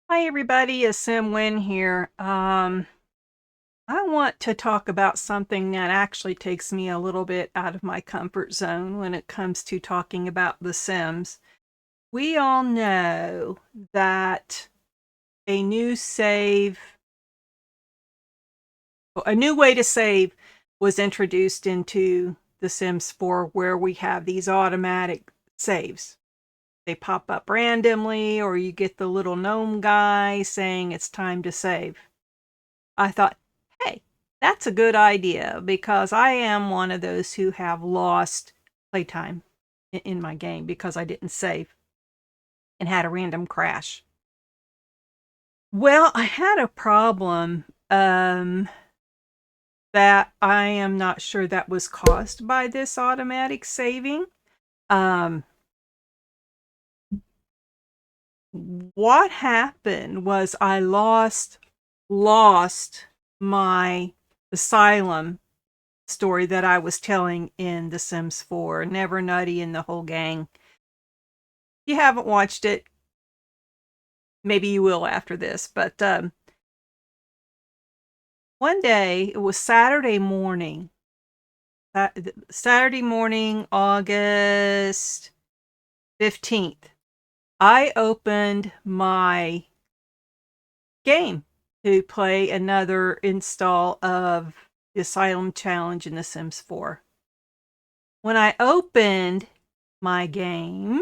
Hi everybody, it's Sim Wynn here. I want to talk about something that actually takes me a little bit out of my comfort zone when it comes to talking about The Sims. We all know that a new save, a new way to save was introduced into The Sims 4 where we have these automatic saves. They pop up randomly, or you get the little gnome guy saying it's time to save. I thought, hey, that's a good idea because I am one of those who have lost playtime in my game because I didn't save and had a random crash. Well, I had a problem that I am not sure that was caused by this automatic saving. Um, what happened was I lost my asylum story that I was telling in The Sims 4. Never Nutty and the whole gang. If you haven't watched it, maybe you will after this. But one day, it was Saturday morning. Saturday morning, August 15th. I opened my game to play another install of the Asylum Challenge in The Sims 4. When I opened my game,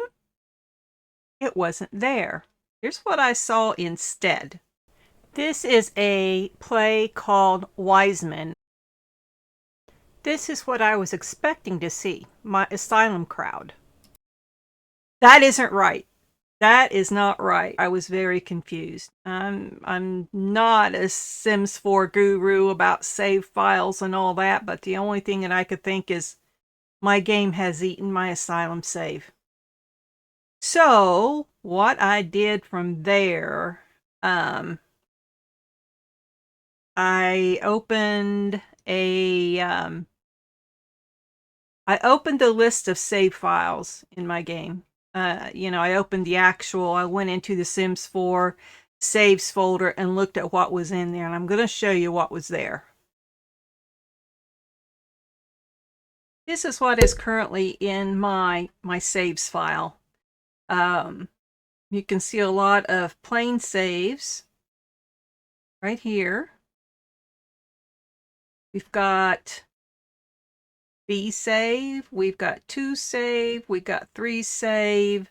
it wasn't there. Here's what I saw instead. This is a play called Wiseman. This is what I was expecting to see, my asylum crowd. That isn't right. That is not right. I was very confused. I'm not a Sims 4 guru about save files and all that, but the only thing that I could think is my game has eaten my asylum save. So what I did from there, I opened I opened the list of save files in my game. I opened I went into the Sims 4 saves folder and looked at what was in there, and I'm going to show you what was there. This is what is currently in my saves file. You can see a lot of plain saves right here. We've got B save, we've got 2 save, we've got 3 save,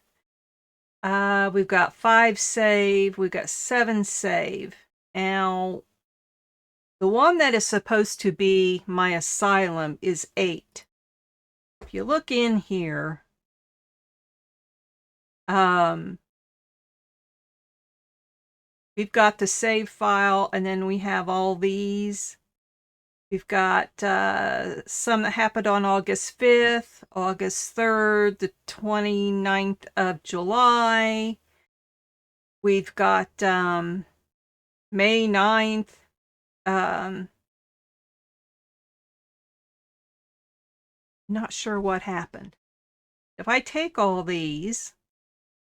we've got 5 save, we've got 7 save. Now, the one that is supposed to be my asylum is 8. If you look in here, we've got the save file, and then we have all these. We've got some that happened on August 5th, August 3rd, the 29th of July. We've got May 9th. Not sure what happened. If I take all these,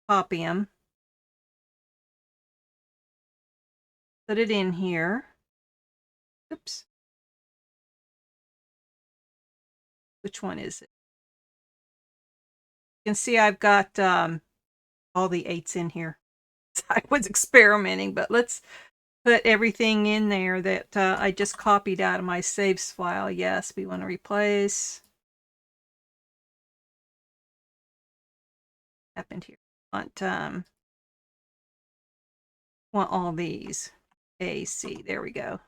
copy them, put it in here. Oops. Which one is it? You can see I've got all the 8s in here. I was experimenting, but let's put everything in there that I just copied out of my saves file. Yes, we want to replace. Happened here. Want all these. A, C. There we go.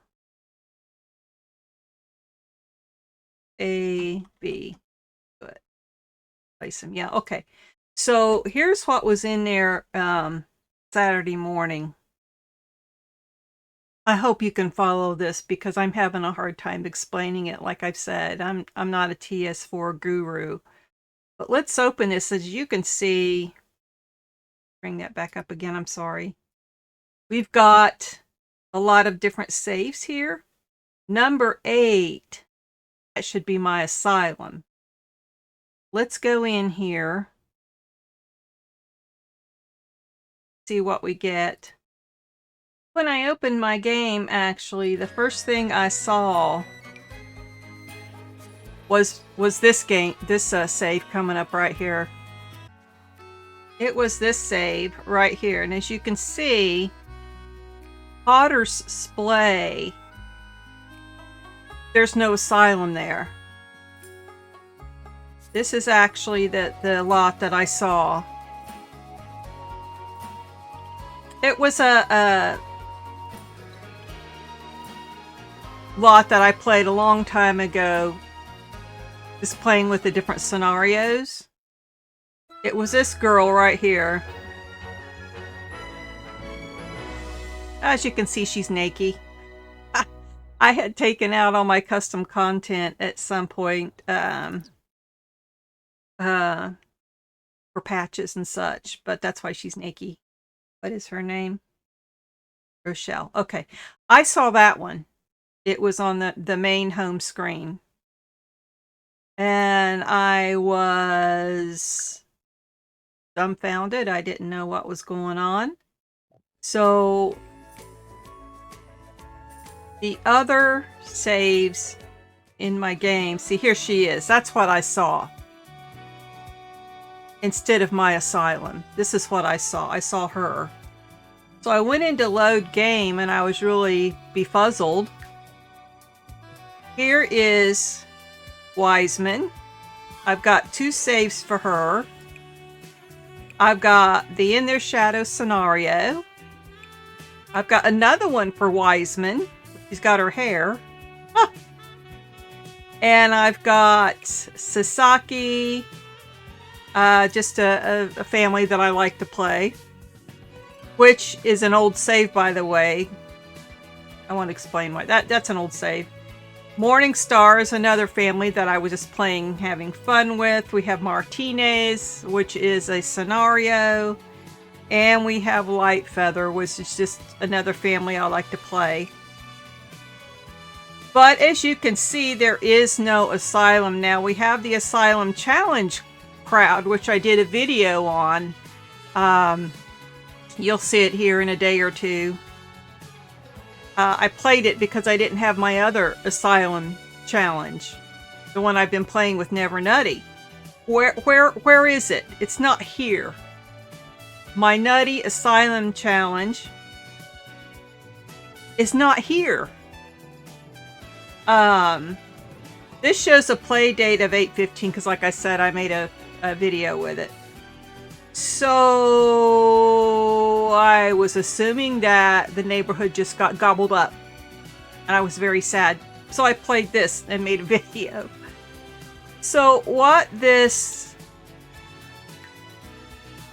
A, B. Good. Place them. Yeah, okay. So here's what was in there Saturday morning. I hope you can follow this because I'm having a hard time explaining it. Like I've said, I'm not a TS4 guru. But let's open this. As you can see, bring that back up again. I'm sorry. We've got a lot of different saves here. Number 8, that should be my asylum. Let's go in here. See what we get. When I opened my game, actually, the first thing I saw was this game, this save coming up right here. It was this save right here, and as you can see, Potter's Splay, there's no asylum there. This is actually the lot that I saw. It was a lot that I played a long time ago, just playing with the different scenarios. It was this girl right here. As you can see, she's naked. I had taken out all my custom content at some point for patches and such, but that's why she's naked. What is her name? Rochelle. Okay. I saw that one. It was on the main home screen. And I was dumbfounded. I didn't know what was going on. So the other saves in my game, see, here she is. That's what I saw. Instead of my asylum. This is what I saw. I saw her. So I went into load game and I was really befuzzled. Here is Wiseman. I've got 2 saves for her. I've got the In Their Shadow scenario. I've got another one for Wiseman. She's got her hair. Huh. And I've got Sasaki, just a family that I like to play, which is an old save, by the way. I want to explain why. That's an old save. Morning Star is another family that I was just playing, having fun with. We have Martinez, which is a scenario. And we have Light Feather, which is just another family I like to play. But as you can see, there is no asylum now. We have the Asylum Challenge crowd, which I did a video on. You'll see it here in a day or two. I played it because I didn't have my other Asylum Challenge, the one I've been playing with Never Nutty. Where is it? It's not here. My Nutty Asylum Challenge is not here. This shows a play date of 8/15 because, like I said, I made a video with it. So I was assuming that the neighborhood just got gobbled up, and I was very sad. So I played this and made a video. So what this...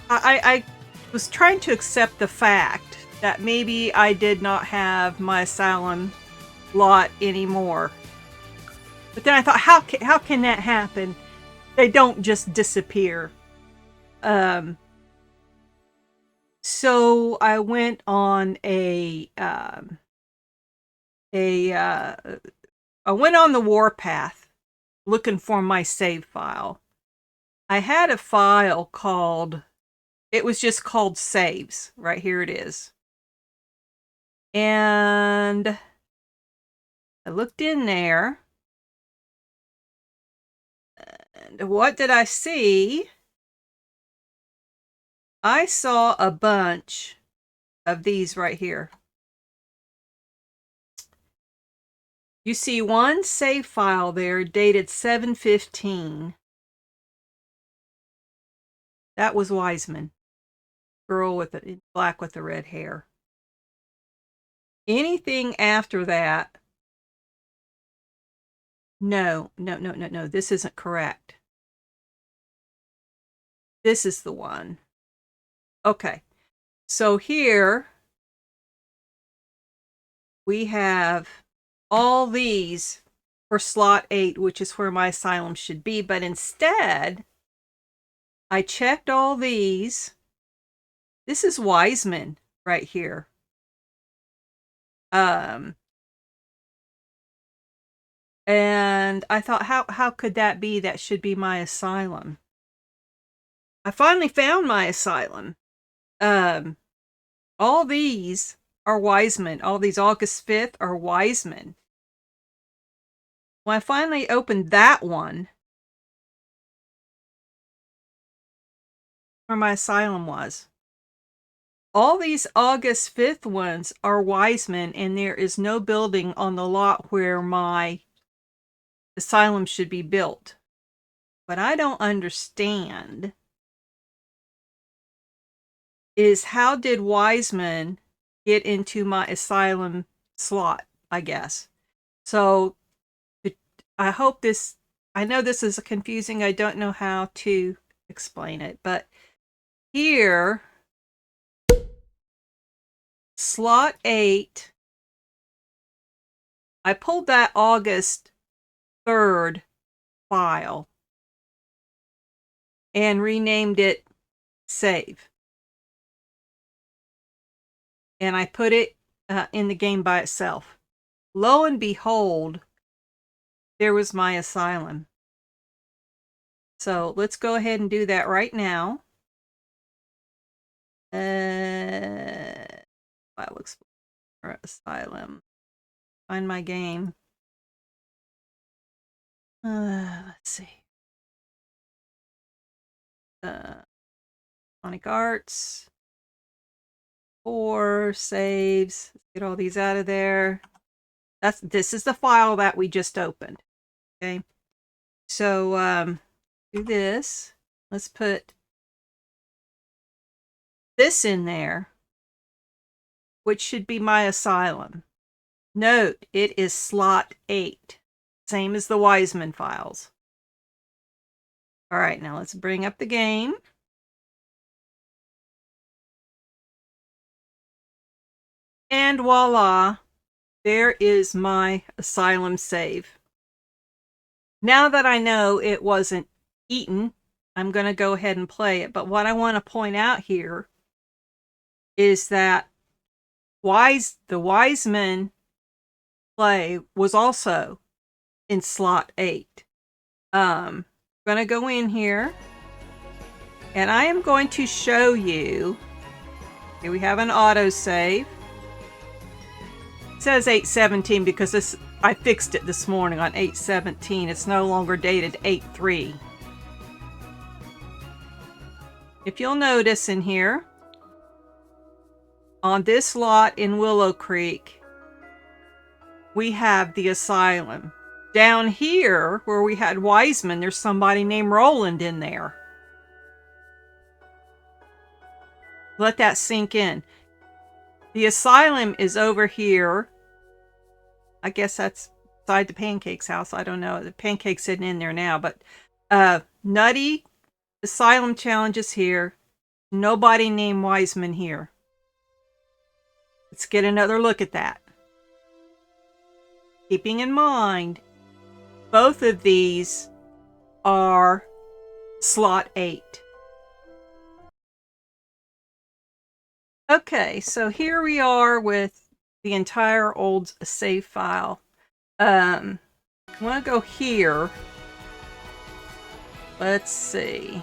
I was trying to accept the fact that maybe I did not have my asylum lot anymore. But then I thought, how can that happen? They don't just disappear. So I went on I went on the warpath looking for my save file. I had a file called, it was just called saves. Right here it is. And I looked in there. And what did I see? I saw a bunch of these right here. You see one save file there dated 7/15. That was Wiseman. Girl with the black with the red hair. Anything after that, no, this isn't correct. This is the one. Okay, so here we have all these for slot 8, which is where my asylum should be, but instead I checked all these. This is Wiseman right here. And I thought, how could that be? That should be my asylum. I finally found my asylum. All these are Wiseman. All these August 5th are Wiseman. When I finally opened that one, where my asylum was, all these August 5th ones are Wiseman, and there is no building on the lot where my asylum should be built. What I don't understand is how did Wiseman get into my asylum slot, I guess. So I hope this, I know this is confusing. I don't know how to explain it, but here, slot 8, I pulled that August 3rd file and renamed it save. And I put it in the game by itself. Lo and behold, there was my asylum. So let's go ahead and do that right now. File Explorer, asylum. Find my game. Let's see. Sonic Arts. 4 saves. Let's get all these out of there. This is the file that we just opened. Okay. So do this. Let's put this in there, which should be my asylum. Note, it is slot 8. Same as the Wiseman files. All right, now let's bring up the game. And voila, there is my asylum save. Now that I know it wasn't eaten, I'm going to go ahead and play it. But what I want to point out here is that the Wiseman play was also in slot 8. I'm going to go in here and I am going to show you. Here we have an autosave. It says 8/17 because I fixed it this morning on 8/17. It's no longer dated 8/3. If you'll notice in here, on this lot in Willow Creek, we have the asylum. Down here, where we had Wiseman, there's somebody named Roland in there. Let that sink in. The asylum is over here. I guess that's beside the Pancake's house. I don't know. The Pancake's sitting in there now. But Nutty Asylum Challenge is here. Nobody named Wiseman here. Let's get another look at that. Keeping in mind, both of these are slot 8. Okay, so here we are with the entire old save file. I want to go here. Let's see.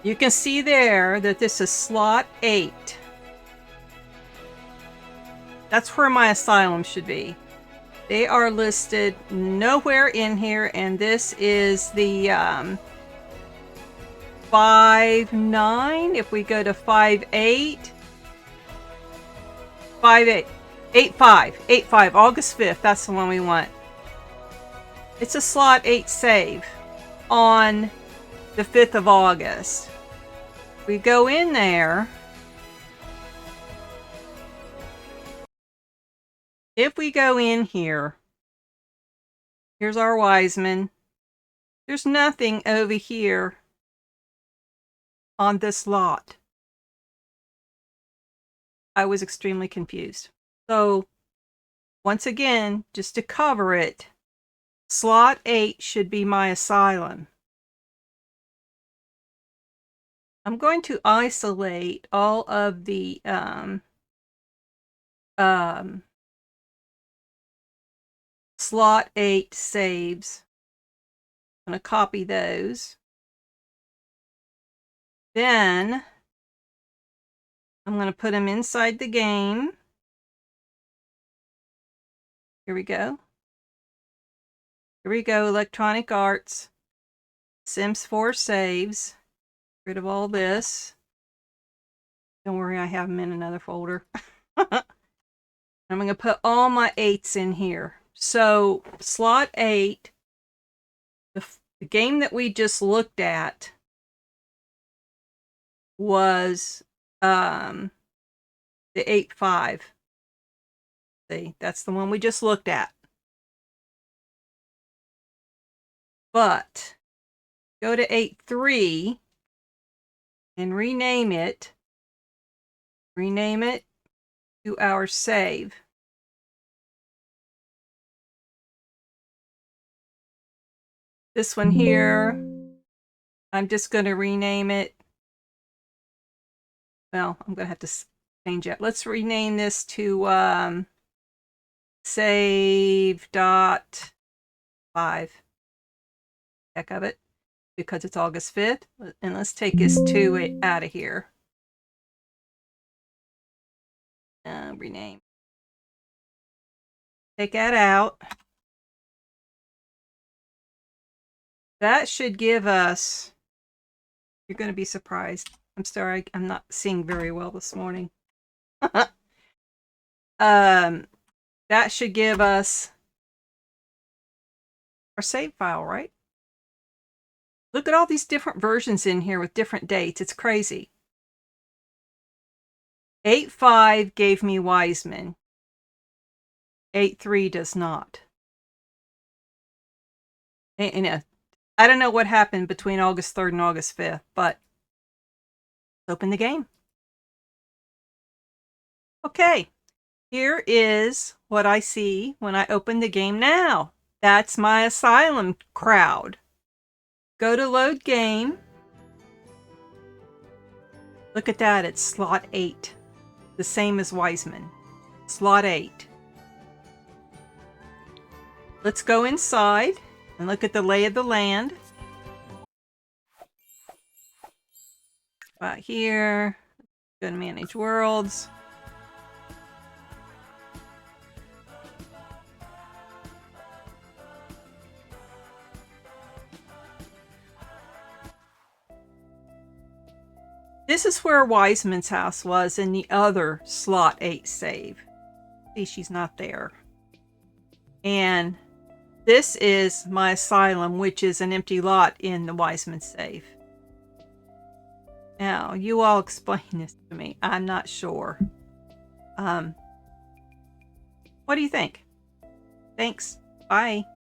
You can see there that this is slot 8. That's where my asylum should be. They are listed nowhere in here, and this is the 5/9. If we go to 5/8, 5/8, 8/5, 8/5, August 5th. That's the one we want. It's a slot 8 save on the 5th of August. We go in there. If we go in here, here's our Wiseman. There's nothing over here on this lot. I was extremely confused. So, once again, just to cover it, slot 8 should be my asylum. I'm going to isolate all of the slot 8 saves. I'm going to copy those. Then I'm going to put them inside the game. Here we go. Here we go, Electronic Arts. Sims 4 saves. Get rid of all this. Don't worry, I have them in another folder. I'm going to put all my 8s in here. So, slot 8, the game that we just looked at was the 8-5. See, that's the one we just looked at. But go to 8-3 and rename it. Rename it to our save. This one here, I'm just going to rename it. Well, I'm going to have to change it. Let's rename this to save.5. Heck of it, because it's August 5th. And let's take this 2 out of here. Rename. Take that out. That should give us, you're going to be surprised. I'm sorry, I'm not seeing very well this morning. That should give us our save file, right? Look at all these different versions in here with different dates. It's crazy. 8-5 gave me Wiseman. 8-3 does not. And I don't know what happened between August 3rd and August 5th, but let's open the game. Okay, here is what I see when I open the game now. That's my Asylum crowd. Go to load game. Look at that, it's slot 8. The same as Wiseman. Slot 8. Let's go inside and look at the lay of the land. Right here. Go to manage worlds. This is where Wiseman's house was in the other slot 8 save. See, she's not there. And this is my asylum, which is an empty lot in the Wiseman save. Now, you all explain this to me. I'm not sure. What do you think? Thanks. Bye.